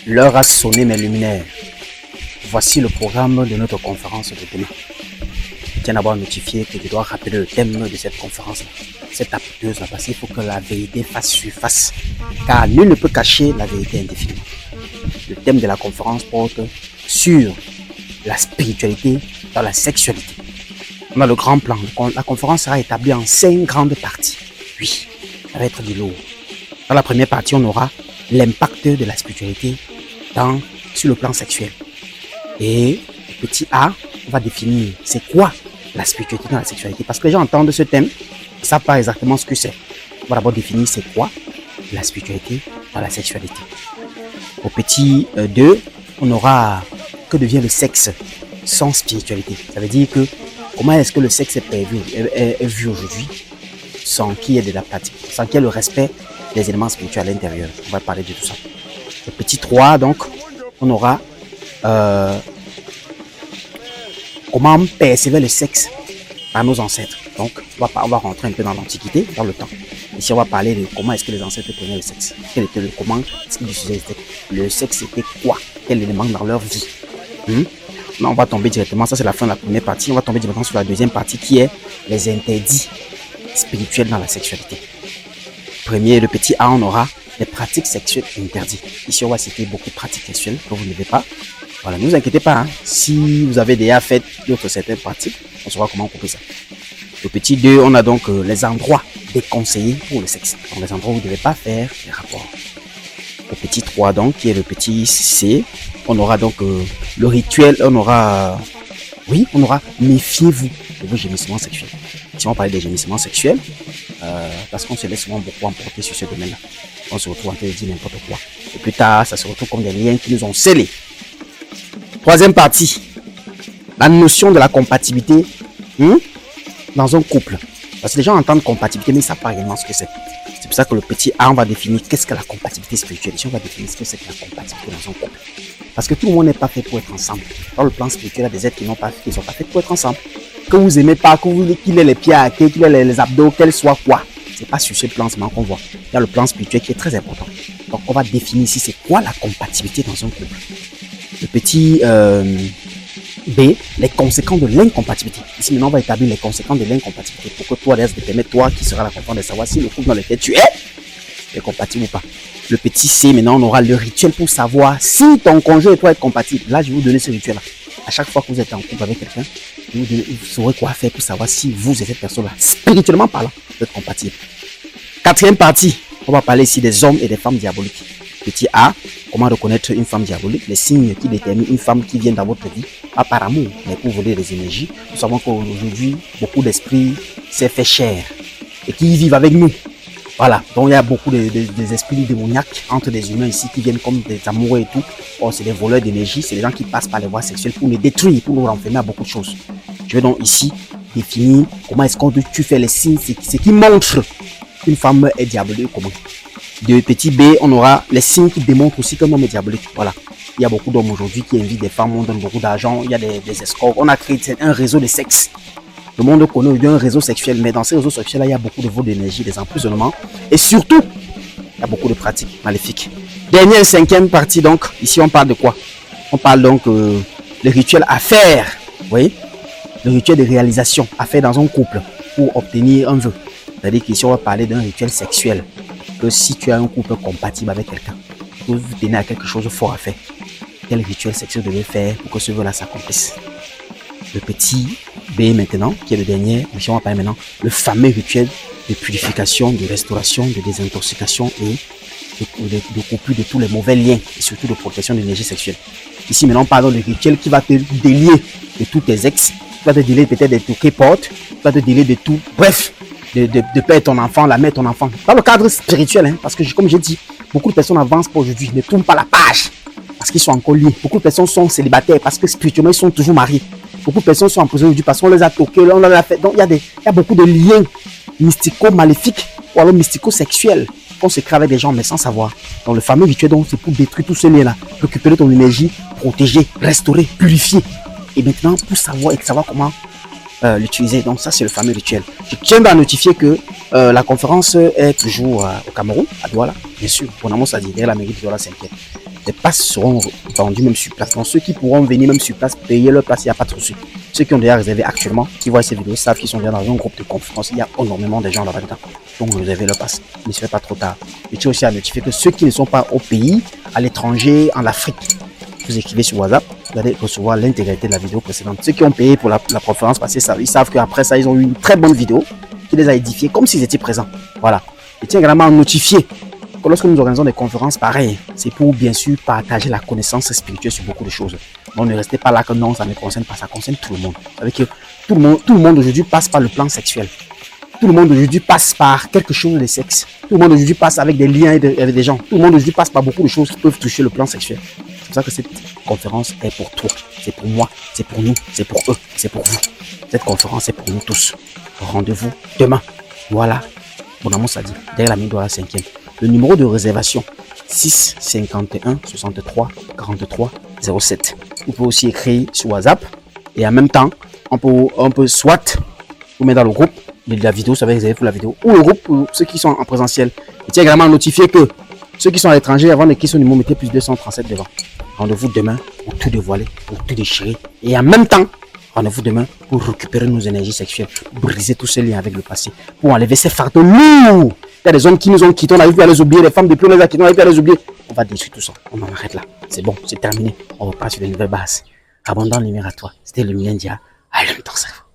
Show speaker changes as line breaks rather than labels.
L'heure a sonné mes luminaires. Voici le programme de notre conférence de demain. Je tiens d'abord à notifier que je dois rappeler le thème de cette conférence. Cette appeuse là, parce qu'il faut que la vérité fasse surface. Car nul ne peut cacher la vérité indéfiniment. Le thème de la conférence porte sur la spiritualité dans la sexualité. On a le grand plan. La conférence sera établie en 5 grandes parties. Oui, ça va être du lourd. Dans la première partie, on aura l'impact de la spiritualité sur le plan sexuel. Et petit A, on va définir c'est quoi la spiritualité dans la sexualité. Parce que les gens entendent ce thème, ils ne savent pas exactement ce que c'est. On va d'abord définir c'est quoi la spiritualité dans la sexualité. Au petit 2, on aura que devient le sexe sans spiritualité. Ça veut dire que comment est-ce que le sexe est vu aujourd'hui sans qu'il y ait de la pratique, sans qu'il y ait le respect des éléments spirituels à l'intérieur. On va parler de tout ça. Le petit 3, donc, on aura comment percevoir le sexe par nos ancêtres. Donc, on va rentrer un peu dans l'Antiquité, dans le temps. Ici, on va parler de comment est-ce que les ancêtres prenaient le sexe. Comment est-ce qu'ils utilisaient le sexe, c'était quoi? Quel élément dans leur vie? Là, on va tomber directement, ça c'est la fin de la première partie. On va tomber directement sur la deuxième partie qui est les interdits spirituels dans la sexualité. Premier, le petit A, on aura les pratiques sexuelles interdites. Ici, on va citer beaucoup de pratiques sexuelles que vous ne devez pas. Voilà, ne vous inquiétez pas. Si vous avez déjà fait d'autres certaines pratiques, on saura comment couper ça. Le petit 2, on a donc les endroits déconseillés pour le sexe. Donc, les endroits où vous ne devez pas faire les rapports. Le petit 3, donc, qui est le petit C, on aura donc le rituel, on aura méfiez-vous de vos gémissements sexuels. Si on parle des gémissements sexuels, parce qu'on se laisse souvent beaucoup emporter sur ce domaine-là. On se retrouve en train de dire n'importe quoi. Et plus tard, ça se retrouve comme des liens qui nous ont scellés. Troisième partie, la notion de la compatibilité dans un couple. Parce que les gens entendent compatibilité, mais ils ne savent pas réellement ce que c'est. C'est pour ça que le petit A, on va définir qu'est-ce que la compatibilité spirituelle. Ici, on va définir ce que c'est que la compatibilité dans un couple. Parce que tout le monde n'est pas fait pour être ensemble. Dans le plan spirituel, il y a des êtres qui ne sont pas faits pour être ensemble. Que vous aimez pas, qu'il ait les pieds à quai, qu'il ait les abdos, qu'elle soit quoi. C'est pas sur ce plan seulement qu'on voit. Il y a le plan spirituel qui est très important. Donc, on va définir ici c'est quoi la compatibilité dans un couple. Le petit B, les conséquences de l'incompatibilité. Ici, maintenant, on va établir les conséquences de l'incompatibilité pour que toi, d'ailleurs, te permette, toi, qui sera la compétence de savoir si le couple dans lequel tu es compatible ou pas. Le petit C, maintenant, on aura le rituel pour savoir si ton conjoint et toi êtes compatible. Là, je vais vous donner ce rituel-là. À chaque fois que vous êtes en couple avec quelqu'un, vous saurez quoi faire pour savoir si vous et cette personne-là, spirituellement parlant, vous êtes compatibles. Quatrième partie, on va parler ici des hommes et des femmes diaboliques. Petit A, comment reconnaître une femme diabolique, les signes qui déterminent une femme qui vient dans votre vie, pas par amour, mais pour voler des énergies. Nous savons qu'aujourd'hui, beaucoup d'esprits s'est fait chair et qui vivent avec nous. Voilà, donc il y a beaucoup des esprits démoniaques entre des humains ici qui viennent comme des amoureux et tout. Or, c'est des voleurs d'énergie, c'est des gens qui passent par les voies sexuelles pour nous détruire, pour nous renfermer à beaucoup de choses. Je vais donc ici définir comment est-ce que tu fais les signes, ce qui montre qu'une femme est diabolique comment. De petit B, on aura les signes qui démontrent aussi qu'un homme est diabolique. Voilà, il y a beaucoup d'hommes aujourd'hui qui invitent des femmes, on donne beaucoup d'argent, il y a des escorts, on a créé un réseau de sexe. Le monde connaît aujourd'hui un réseau sexuel, mais dans ces réseaux sexuels-là, il y a beaucoup de vols d'énergie, des emprisonnements et surtout, il y a beaucoup de pratiques maléfiques. Dernière, cinquième partie, donc, ici on parle de quoi? On parle donc le rituel à faire, vous voyez? Le rituel de réalisation à faire dans un couple pour obtenir un vœu. C'est-à-dire qu'ici on va parler d'un rituel sexuel. Que si tu as un couple compatible avec quelqu'un, vous tenez à quelque chose de fort à faire. Quel rituel sexuel vous devez faire pour que ce vœu-là s'accomplisse? Le petit B maintenant, qui est le dernier, on va parler maintenant, le fameux rituel de purification, de restauration, de désintoxication et de coupure de tous les mauvais liens et surtout de protection de l'énergie sexuelle. Ici maintenant, on parle de rituel qui va te délier de tous tes ex, qui va te délier peut-être de tout K-porte, qui va te délier de tout, bref, de perdre ton enfant, la mère ton enfant. Dans le cadre spirituel, parce que comme j'ai dit, beaucoup de personnes avancent pas aujourd'hui, ne tournent pas la page parce qu'ils sont encore liés. Beaucoup de personnes sont célibataires parce que spirituellement ils sont toujours mariés. Beaucoup de personnes sont en prison aujourd'hui parce qu'on les a toqués, on les a fait. Donc il y a beaucoup de liens mystico-maléfiques ou alors mystico-sexuels qu'on se crée avec des gens mais sans savoir. Donc le fameux rituel, donc, c'est pour détruire tous ces liens-là, récupérer ton énergie, protéger, restaurer, purifier. Et maintenant, pour savoir comment l'utiliser. Donc ça, c'est le fameux rituel. Je tiens à notifier que la conférence est toujours au Cameroun, à Douala, bien sûr. Pour Namo Sadi, derrière la mairie de Douala 5e. Les passes seront vendues même sur place. Donc ceux qui pourront venir même sur place, payer leur place, il n'y a pas de souci. Ceux qui ont déjà réservé actuellement, qui voient ces vidéos, savent qu'ils sont déjà dans un groupe de conférence. Il y a énormément de gens là-bas dedans. Donc réservez leur place. Ne se fait pas trop tard. Et tu as aussi à notifier que ceux qui ne sont pas au pays, à l'étranger, en Afrique, vous écrivez sur WhatsApp, vous allez recevoir l'intégralité de la vidéo précédente. Ceux qui ont payé pour la conférence passée, ils savent qu'après ça, ils ont eu une très bonne vidéo qui les a édifiés comme s'ils étaient présents. Voilà. Et tiens également à notifier que lorsque nous organisons des conférences pareilles, c'est pour bien sûr partager la connaissance spirituelle sur beaucoup de choses. Donc ne restez pas là que non, ça ne concerne pas, ça concerne tout le monde. Vous savez que tout le monde aujourd'hui passe par le plan sexuel. Tout le monde aujourd'hui passe par quelque chose de sexe. Tout le monde aujourd'hui passe avec des liens avec des gens. Tout le monde aujourd'hui passe par beaucoup de choses qui peuvent toucher le plan sexuel. C'est pour ça que cette conférence est pour toi, c'est pour moi, c'est pour nous, c'est pour eux, c'est pour vous. Cette conférence est pour nous tous. Rendez-vous demain. Voilà. Bon amour, ça dit. Derrière la main droite, la 5e. Le numéro de réservation 6 51 63 43 07. Vous pouvez aussi écrire sur WhatsApp et en même temps, on peut soit vous mettre dans le groupe de la vidéo, ça va réserver pour la vidéo, ou le groupe pour ceux qui sont en présentiel. Et tiens également à notifier que ceux qui sont à l'étranger, avant d'écrire son numéro, mettez plus 237 devant. Rendez-vous demain pour tout dévoiler, pour tout déchirer. Et en même temps, rendez-vous demain pour récupérer nos énergies sexuelles, briser tous ces liens avec le passé, pour enlever ces fardeaux lourds. Il y a des hommes qui nous ont quittés, on arrive à les oublier, les femmes depuis on les a quittés, on arrive à les oublier. On va détruire tout ça, on en arrête là. C'est bon, c'est terminé. On repart sur de nouvelles bases. Abondant lumière à toi. C'était le Milendia. Allume ton cerveau.